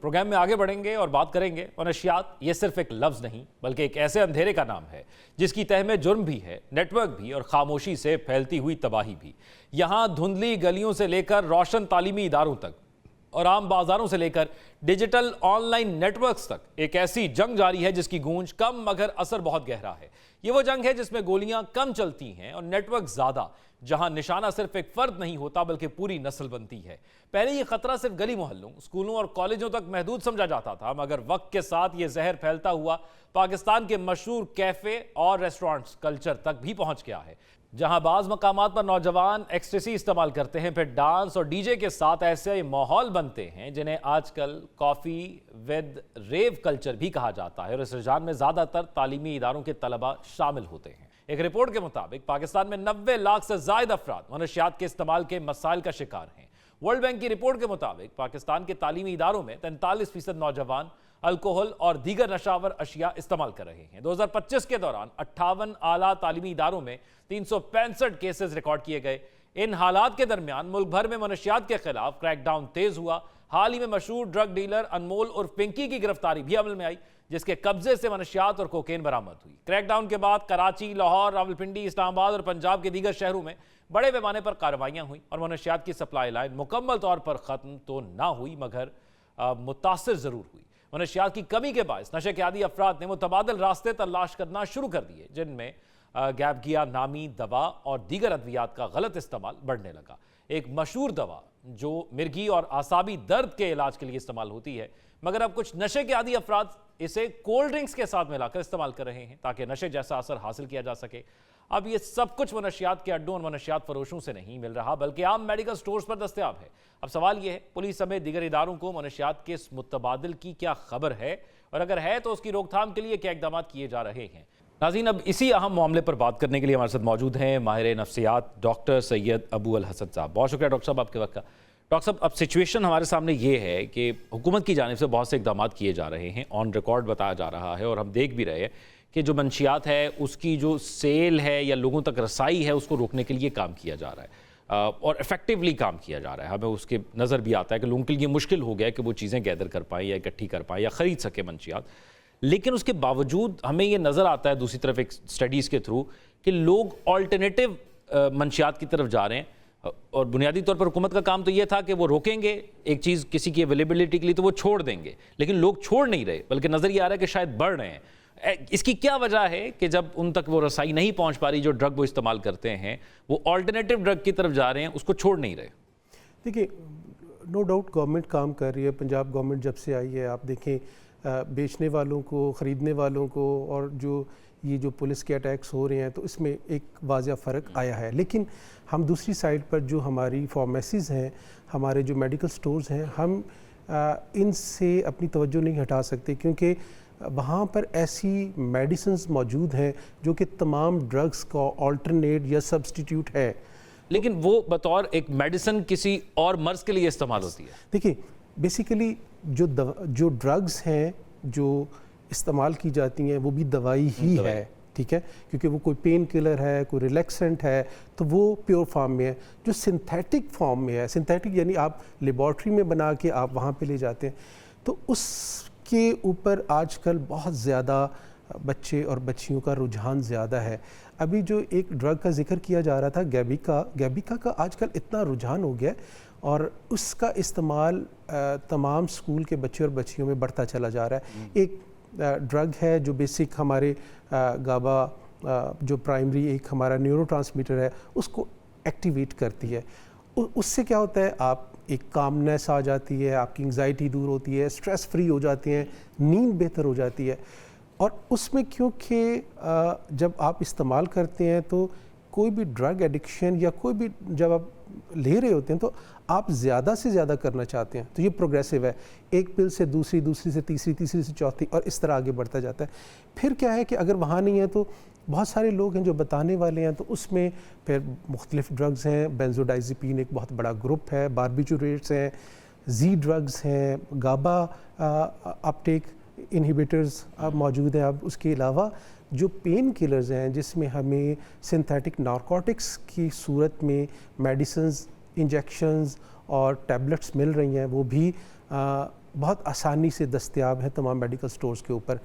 Programme میں آگے بڑھیں گے اور بات کریں گے منشیات یہ صرف ایک لفظ نہیں بلکہ ایک ایسے اندھیرے کا نام ہے جس کی تہ میں جرم بھی ہے، نیٹ ورک بھی اور خاموشی سے پھیلتی ہوئی تباہی بھی۔ یہاں دھندلی گلیوں سے لے کر روشن تعلیمی اداروں تک اور عام بازاروں سے لے کر digital online networks تک ایک ایسی جنگ جاری ہے جس کی گونج کم مگر اثر بہت گہرا ہے۔ یہ وہ جنگ ہے جس میں گولیاں کم چلتی ہیں اور نیٹ ورک زیادہ، جہاں نشانہ صرف ایک فرد نہیں ہوتا بلکہ پوری نسل بنتی ہے۔ پہلے یہ خطرہ صرف گلی محلوں، اسکولوں اور کالجوں تک محدود سمجھا جاتا تھا، مگر وقت کے ساتھ یہ زہر پھیلتا ہوا پاکستان کے مشہور کیفے اور ریسٹورانٹس کلچر تک بھی پہنچ گیا ہے، جہاں بعض مقامات پر نوجوان ایکسٹیسی استعمال کرتے ہیں، پھر ڈانس اور ڈی جے کے ساتھ ایسے ماحول بنتے ہیں جنہیں آج کل کافی ود ریو کلچر بھی کہا جاتا ہے، اور اس رجحان میں زیادہ تر تعلیمی اداروں کے طلبہ شامل ہوتے ہیں۔ ایک رپورٹ کے مطابق پاکستان میں 90 لاکھ سے زائد افراد منشیات کے استعمال کے مسائل کا شکار ہیں۔ ورلڈ بینک کی رپورٹ کے مطابق پاکستان کے تعلیمی اداروں میں 43% نوجوان الکوہل اور دیگر نشاور اشیاء استعمال کر رہے ہیں۔ 2025 کے دوران 58 اعلیٰ تعلیمی اداروں میں 365 کیسز ریکارڈ کیے گئے۔ ان حالات کے درمیان ملک بھر میں منشیات کے خلاف کریک ڈاؤن تیز ہوا۔ حال ہی میں مشہور ڈرگ ڈیلر انمول عرف پنکی کی گرفتاری بھی عمل میں آئی، جس کے قبضے سے منشیات اور کوکین برآمد ہوئی۔ کریک ڈاؤن کے بعد کراچی، لاہور، راولپنڈی، اسلام آباد اور پنجاب کے دیگر شہروں میں بڑے پیمانے پر کارروائیاں ہوئیں اور منشیات کی سپلائی لائن مکمل طور پر ختم تو نہ ہوئی مگر متاثر ضرور ہوئی۔ منشیات کی کمی کے باعث نشے کے عادی افراد نے متبادل راستے تلاش کرنا شروع کر دیے، جن میں گیبگیا نامی دوا اور دیگر ادویات کا غلط استعمال بڑھنے لگا۔ ایک مشہور دوا جو مرگی اور اعصابی درد کے علاج کے لیے استعمال ہوتی ہے، مگر اب کچھ نشے کے عادی افراد اسے کولڈ ڈرنکس کے ساتھ ملا کر استعمال کر رہے ہیں تاکہ نشے جیسا اثر حاصل کیا جا سکے۔ اب یہ سب کچھ منشیات کے اڈوں اور منشیات فروشوں سے نہیں مل رہا بلکہ عام میڈیکل سٹورز پر دستیاب ہے۔ اب سوال یہ ہے، پولیس سمیت دیگر اداروں کو منشیات کے اس متبادل کی کیا خبر ہے، اور اگر ہے تو اس کی روک تھام کے لیے کیا اقدامات کیے جا رہے ہیں؟ ناظرین، اب اسی اہم معاملے پر بات کرنے کے لیے ہمارے ساتھ موجود ہیں ماہر نفسیات ڈاکٹر سید ابو الحسن صاحب۔ بہت شکریہ ڈاکٹر صاحب آپ کے وقت کا۔ ڈاکٹر صاحب، اب سچویشن ہمارے سامنے یہ ہے کہ حکومت کی جانب سے بہت سے اقدامات کیے جا رہے ہیں، آن ریکارڈ بتایا جا رہا ہے، اور ہم دیکھ بھی رہے ہیں کہ جو منشیات ہے اس کی جو سیل ہے یا لوگوں تک رسائی ہے اس کو روکنے کے لیے کام کیا جا رہا ہے، اور ایفیکٹیولی کام کیا جا رہا ہے۔ ہمیں اس کے نظر بھی آتا ہے کہ لوگوں کے لیے مشکل ہو گیا ہے کہ وہ چیزیں گیدر کر پائیں یا اکٹھی کر پائیں یا خرید سکے منشیات، لیکن اس کے باوجود ہمیں یہ نظر آتا ہے دوسری طرف ایک سٹڈیز کے تھرو کہ لوگ آلٹرنیٹیو منشیات کی طرف جا رہے ہیں، اور بنیادی طور پر حکومت کا کام تو یہ تھا کہ وہ روکیں گے ایک چیز کسی کی اویلیبلٹی کے لیے تو وہ چھوڑ دیں گے، لیکن لوگ چھوڑ نہیں رہے بلکہ نظر یہ آ رہا ہے کہ شاید بڑھ رہے ہیں۔ اس کی کیا وجہ ہے کہ جب ان تک وہ رسائی نہیں پہنچ پا رہی جو ڈرگ وہ استعمال کرتے ہیں، وہ آلٹرنیٹیو ڈرگ کی طرف جا رہے ہیں، اس کو چھوڑ نہیں رہے؟ دیکھیں، نو ڈاؤٹ گورنمنٹ کام کر رہی ہے۔ پنجاب گورنمنٹ جب سے آئی ہے، آپ دیکھیں بیچنے والوں کو، خریدنے والوں کو، اور جو پولیس کے اٹیکس ہو رہے ہیں تو اس میں ایک واضح فرق آیا ہے۔ لیکن ہم دوسری سائڈ پر جو ہماری فارمیسیز ہیں، ہمارے جو میڈیکل سٹورز ہیں، ہم ان سے اپنی توجہ نہیں ہٹا سکتے، کیونکہ وہاں پر ایسی میڈیسنز موجود ہیں جو کہ تمام ڈرگز کا آلٹرنیٹ یا سبسٹیٹیوٹ ہے، لیکن وہ بطور ایک میڈیسن کسی اور مرض کے لیے استعمال ہوتی ہے۔ دیکھیں، بیسیکلی جو ڈرگز ہیں جو استعمال کی جاتی ہیں وہ بھی دوائی ہی ہے، ٹھیک ہے، کیونکہ وہ کوئی پین کلر ہے، کوئی ریلیکسنٹ ہے، تو وہ پیور فارم میں ہے۔ جو سنتھیٹک فارم میں ہے، سنتھیٹک یعنی آپ لیبارٹری میں بنا کے آپ وہاں پہ لے جاتے ہیں، تو اس کے اوپر آج کل بہت زیادہ بچے اور بچیوں کا رجحان زیادہ ہے۔ ابھی جو ایک ڈرگ کا ذکر کیا جا رہا تھا گیبیکا کا آج کل اتنا رجحان ہو گیا ہے، اور اس کا استعمال تمام سکول کے بچے اور بچیوں میں بڑھتا چلا جا رہا ہے۔ ایک ڈرگ ہے جو بیسک ہمارے گابا جو پرائمری ایک ہمارا نیورو ٹرانسمیٹر ہے اس کو ایکٹیویٹ کرتی ہے۔ اس سے کیا ہوتا ہے، آپ ایک کامنیس آ جاتی ہے، آپ کی انگزائٹی دور ہوتی ہے، اسٹریس فری ہو جاتے ہیں، نیند بہتر ہو جاتی ہے۔ اور اس میں کیونکہ جب آپ استعمال کرتے ہیں تو کوئی بھی ڈرگ ایڈکشن یا کوئی بھی جب آپ لے رہے ہوتے ہیں تو آپ زیادہ سے زیادہ کرنا چاہتے ہیں، تو یہ پروگریسو ہے، ایک پل سے دوسری، دوسری سے تیسری، تیسری سے چوتھی، اور اس طرح آگے بڑھتا جاتا ہے۔ پھر کیا ہے کہ اگر وہاں نہیں ہے تو بہت سارے لوگ ہیں جو بتانے والے ہیں، تو اس میں پھر مختلف ڈرگز ہیں، بینزوڈائزپین ایک بہت بڑا گروپ ہے، باربیچوریٹس ہیں، زی ڈرگز ہیں، گابا اپٹیک انہیبیٹرز موجود ہیں۔ اب اس کے علاوہ جو پین کلرز ہیں جس میں ہمیں سنتھیٹک نارکوٹکس کی صورت میں میڈیسنز، انجیکشنز اور ٹیبلٹس مل رہی ہیں، وہ بھی بہت آسانی سے دستیاب ہے تمام میڈیکل سٹورز کے اوپر.